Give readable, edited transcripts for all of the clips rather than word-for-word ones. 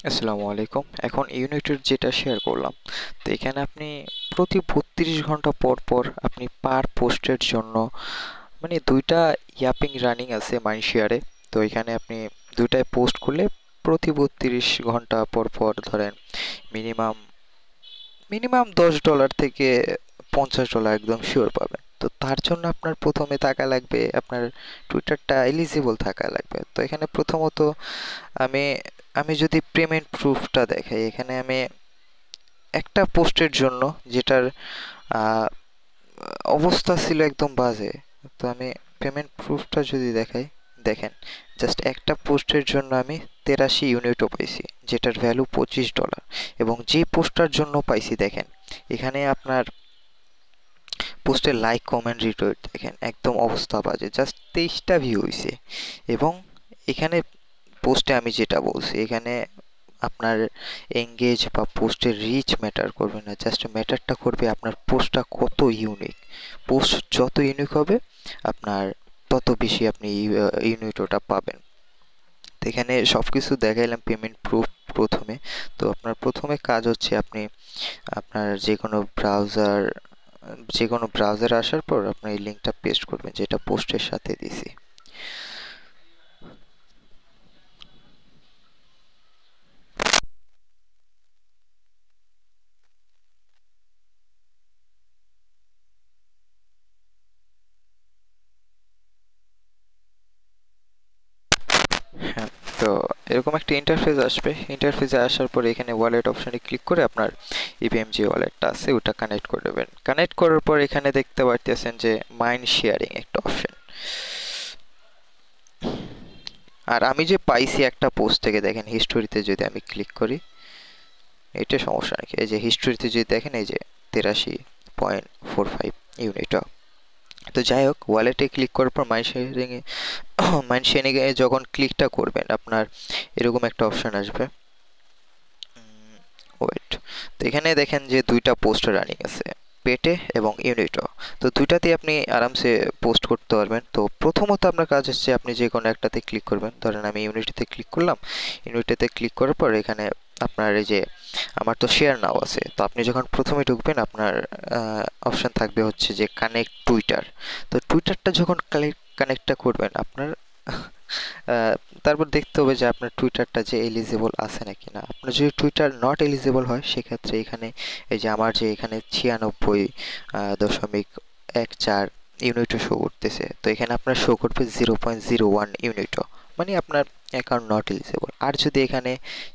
আসসালামু আলাইকুম। এখন ইউনিটের যেটা শেয়ার করলাম, তো এখানে আপনি প্রতি 32 ঘন্টা পর পর আপনি পার পোস্টের জন্য মানে দুইটা ইয়াপিং রানিং আছে মাইনশেয়ারে। তো এখানে আপনি দুইটায় পোস্ট করলে প্রতি 32 ঘন্টা পর পর ধরেন মিনিমাম মিনিমাম $10 থেকে $50 একদম শিওর পাবেন। তো তার জন্য আপনার প্রথমে থাকা লাগবে, আপনার টুইটারটা এলিজিবল থাকা লাগবে। তো এখানে প্রথমত আমি আমি যদি পেমেন্ট প্রুফটা দেখাই, এখানে আমি একটা পোস্টের জন্য যেটার আহ, অবস্থা ছিল একদম বাজে, তো আমি পেমেন্ট প্রুফটা যদি দেখাই, দেখেন জাস্ট একটা পোস্টের জন্য আমি 83 ইউনিটও পাইছি, যেটার ভ্যালু $25। এবং যে পোস্টটার জন্য পাইছি দেখেন, এখানে আপনার পোস্টের লাইক কমেন্ট রিটুইট দেখেন একদম অবস্থা বাজে, জাস্ট 23টা ভিউ হয়েছে। এবং এখানে পোস্টে আমি যেটা বলছি, এখানে আপনার এঙ্গেজ বা পোস্টের রিচ ম্যাটার করবে না, জাস্ট ম্যাটারটা করবে আপনার পোস্টটা কত ইউনিক। পোস্ট যত ইউনিক হবে আপনার তত বেশি আপনি ইউনিট ওটা পাবেন। তো এখানে সব কিছু দেখাইলাম পেমেন্ট প্রুফ প্রথমে। তো আপনার প্রথমে কাজ হচ্ছে আপনি আপনার যে কোনো ব্রাউজার আসার পর আপনি এই লিঙ্কটা পেস্ট করবেন যেটা পোস্টের সাথে দিছি। হ্যাঁ, তো এরকম একটা ইন্টারফেস আসবে। ইন্টারফেসে আসার পরে এখানে ওয়ালেট অপশনে ক্লিক করে আপনার ইপিএম যে ওয়ালেটটা আছে ওটা কানেক্ট করে দেবেন। কানেক্ট করার পর এখানে দেখতে পারতেছেন যে মাইন্ড শেয়ারিং একটা অপশন। আর আমি যে পাইছি একটা পোস্ট থেকে, দেখেন হিস্টোরিতে যদি আমি ক্লিক করি, এটা সমস্যা নাকি, এই যে হিস্টোরিতে যদি দেখেন এই যে 83.45 ইউনিট। তো যাই হোক, ওয়ালেটে ক্লিক করার পর মাইন্ড শেয়ারিং এ যখন ক্লিকটা করবেন আপনার এরকম একটা অপশন আসবে। ওয়েট, তো এখানে দেখেন যে দুইটা পোস্ট রানিং আছে, পেটে এবং ইউনিটও। তো দুইটাতেই আপনি আরামসে পোস্ট করতে পারবেন। তো প্রথমত আপনার কাজ হচ্ছে আপনি যে কোনো একটাতে ক্লিক করবেন। ধরেন আমি ইউনিটিতে ক্লিক করলাম। ইউনিটিতে ক্লিক করার পর এখানে আপনার এই যে আমার তো শেয়ার নাও আছে, তো আপনি যখন প্রথমে ঢুকবেন আপনার অপশন থাকবে হচ্ছে যে কানেক্ট টুইটার। তো টুইটারটা যখন কানেক্টটা করবেন আপনার আহ, তারপর দেখতে হবে যে আপনার টুইটারটা যে এলিজিবল আছে নাকি না। আপনার যদি টুইটার নট এলিজিবল হয় সেক্ষেত্রে এখানে এই যে আমার যে এখানে 96.14 ইউনিটও শো করতেছে, তো এখানে আপনার শো করবে 0.01 ইউনিটও, মানে আপনার অ্যাকাউন্ট নট এলিজিবল। আর যদি এখানে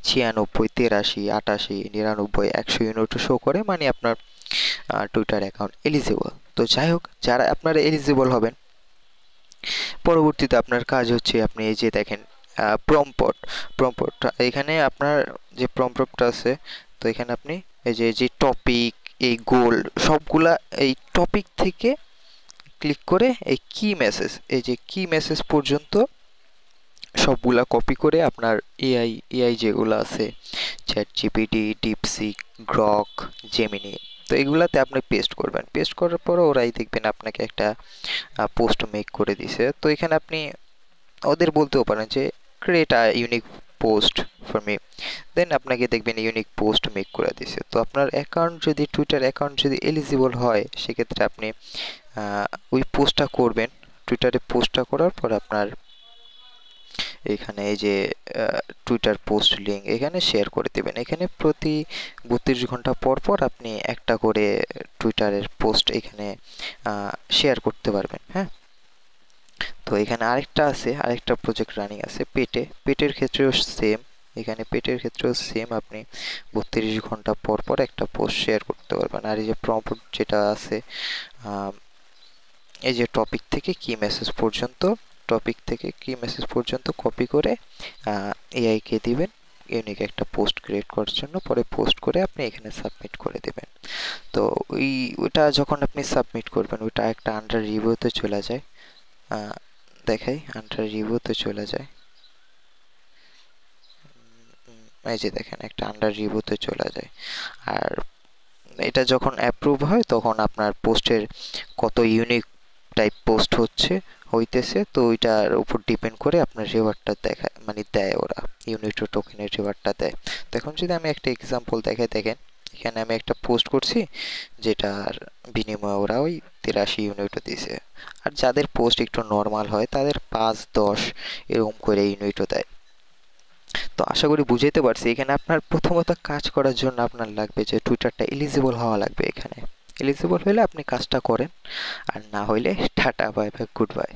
96, 83, 88, 99, 100 ইউনিটও শো করে, মানে আপনার টুইটার অ্যাকাউন্ট এলিজিবল। তো যাই হোক, যারা আপনারা এলিজিবল হবেন, পরবর্তীতে আপনার কাজ হচ্ছে আপনি এই যে দেখেন প্রম্পট এখানে আপনার যে প্রম্পটটা আছে, তো এখানে আপনি এই যে টপিক, এই গোল সবগুলা এই টপিক থেকে ক্লিক করে এই এই যে কি মেসেজ পর্যন্ত সবগুলা কপি করে আপনার এআই যেগুলো আছে, chat GPT, DeepSeek, Grok, Gemini, তো এগুলাতে আপনি পেস্ট করবেন। পেস্ট করার পর ওরাই দেখবেন আপনাকে একটা পোস্ট মেক করে দিছে। তো এখানে আপনি ওদের বলতেও পারেন যে create a unique post for me, then আপনাকে দেখবেন ইউনিক পোস্ট মেক করে দিছে। তো আপনার অ্যাকাউন্ট যদি টুইটার অ্যাকাউন্ট যদি এলিজিবল হয় সেক্ষেত্রে আপনি ওই পোস্টটা করবেন। টুইটারে পোস্টটা করার পর আপনার এখানে এই যে টুইটার পোস্ট লিঙ্ক এখানে শেয়ার করে দেবেন। এখানে প্রতি 32 ঘন্টা পর পর আপনি একটা করে টুইটারের পোস্ট এখানে শেয়ার করতে পারবেন। হ্যাঁ, তো এখানে আরেকটা প্রজেক্ট রানিং আছে পেটের ক্ষেত্রেও সেম। এখানে পেটের ক্ষেত্রেও সেম, আপনি 32 ঘন্টা পর পর একটা পোস্ট শেয়ার করতে পারবেন। আর এই যে প্রম্পট যেটা আছে, এই যে টপিক থেকে কি মেসেজ পর্যন্ত কপি করে এআই কে দিবেন ইউনিক একটা পোস্ট ক্রিয়েট করার জন্য, পরে পোস্ট করে আপনি এখানে সাবমিট করে দেবেন। তো ওইটা যখন আপনি সাবমিট করবেন ওইটা একটা আন্ডার রিভিউতে চলে যায়। আহ, দেখাই আন্ডার রিভিউতে চলে যায়। এই যে দেখেন একটা আন্ডার রিভিউতে চলে যায়। আর এটা যখন অ্যাপ্রুভ হয় তখন আপনার পোস্টের কত ইউনিক টাইপ পোস্ট হইতেছে, তো ওইটার উপর ডিপেন্ড করে আপনার রিওয়ার্ডটা দেখায় মানে দেয় ওরা। ইউনিটর টোকেনের রিওয়ার্ডটা দেয়। তো এখন যদি আমি একটা এক্সাম্পল দেখাই, দেখেন এখানে আমি একটা পোস্ট করছি যেটার বিনিময়ে ওরা ওই 83 ইউনিটও দিছে। আর যাদের পোস্ট একটু নর্মাল হয় তাদের 5-10 এরকম করে ইউনিটও দেয়। তো আশা করি বুঝাইতে পারছি। এখানে আপনার প্রথমত কাজ করার জন্য আপনার লাগবে যে টুইটারটা এলিজিবল হওয়া লাগবে। এখানে এলিজিবল হলে আপনি কাজটা করেন, আর না হইলে tata bye bye good bye.